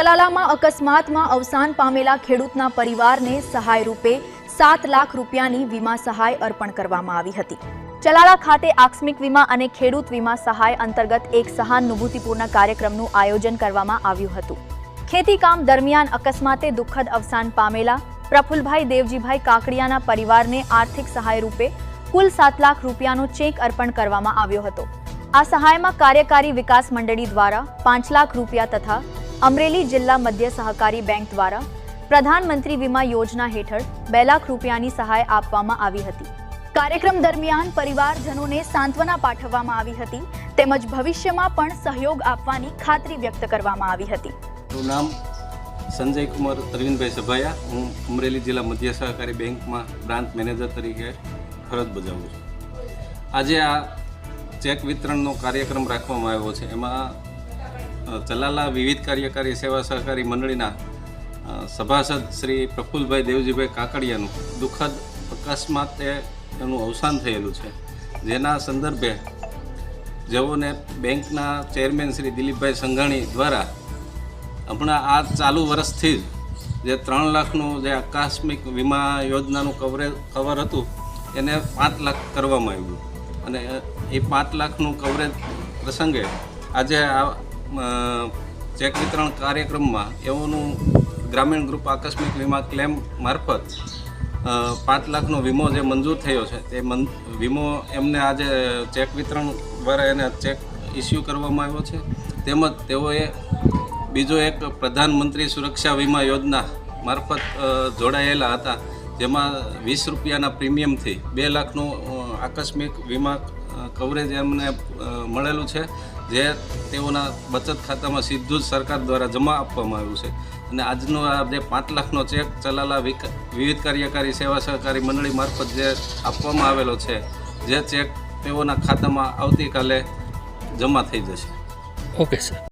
ચલાલામાં અકસ્માતમાં અવસાન પામેલા ખેડૂતના પરિવારને સહાય રૂપે 7 લાખ રૂપિયાની વીમા સહાય અર્પણ કરવામાં આવી હતી। ચલાલા ખાતે આકસ્મિક વીમા અને ખેડૂત વીમા સહાય અંતર્ગત એક સહાનુભૂતિપૂર્ણ કાર્યક્રમનું આયોજન કરવામાં આવ્યું હતું। ખેતીકામ દરમિયાન અકસ્માતે દુઃખદ અવસાન પામેલા પ્રફુલભાઈ દેવજીભાઈ કાકડિયાના પરિવારને આર્થિક સહાય રૂપે કુલ 7 લાખ રૂપિયાનો ચેક અર્પણ કરવામાં આવ્યો હતો। આ સહાયમાં કાર્યકારી વિકાસ મંડળી દ્વારા 5 લાખ રૂપિયા તથા અમરેલી જિલ્લા મધ્ય સહકારી બેંક દ્વારા પ્રધાનમંત્રી વીમા યોજના હેઠળ 2 લાખ રૂપિયાની સહાય આપવામાં આવી હતી। કાર્યક્રમ દરમિયાન પરિવારજનોને સાંત્વના પાઠવવામાં આવી હતી તેમજ ભવિષ્યમાં પણ સહયોગ આપવાની ખાતરી વ્યક્ત કરવામાં આવી હતી। મારું નામ સંજય કુમાર અરવિંદભાઈ સભાયા, હું અમરેલી જિલ્લા મધ્ય સહકારી બેંકમાં બ્રાન્ચ મેનેજર તરીકે ફરજ બજાવું છું। આજે આ ચેક વિતરણનો કાર્યક્રમ રાખવામાં આવ્યો છે। એમાં ચલાલા વિવિધ કાર્યકારી સેવા સહકારી મંડળીના સભાસદ શ્રી પ્રફુલભાઈ દેવજીભાઈ કાકડિયાનું દુઃખદ અકસ્માતે એનું અવસાન થયેલું છે, જેના સંદર્ભે જેઓને બેંકના ચેરમેન શ્રી દિલીપભાઈ સંઘાણી દ્વારા હમણાં આ ચાલુ વર્ષથી જે 3 લાખનું જે આકસ્મિક વીમા યોજનાનું કવર હતું એને 5 લાખ કરવામાં આવ્યું અને એ 5 લાખનું કવરેજ પ્રસંગે આજે આ ચેક વિતરણ કાર્યક્રમમાં એઓનું ગ્રામીણ ગ્રુપ આકસ્મિક વીમા ક્લેમ મારફત 5 લાખનો વીમો જે મંજૂર થયો છે તે વીમો એમને આજે ચેક વિતરણ દ્વારા એને ચેક ઇસ્યુ કરવામાં આવ્યો છે। તેમજ તેઓએ બીજો એક પ્રધાનમંત્રી સુરક્ષા વીમા યોજના મારફત જોડાયેલા હતા, જેમાં 20 રૂપિયાના પ્રીમિયમથી 2 લાખનું આકસ્મિક વીમા કવરેજ એમને મળેલું છે, જે તેઓના બચત ખાતામાં સીધું જ સરકાર દ્વારા જમા આપવામાં આવ્યું છે। અને આજનો આ જે 5 લાખનો ચેક ચલાલા વિવિધ કાર્યકારી સેવા સહકારી મંડળી મારફત જે આપવામાં આવેલો છે, જે ચેક તેઓના ખાતામાં આવતીકાલે જમા થઈ જશે। Okay sir.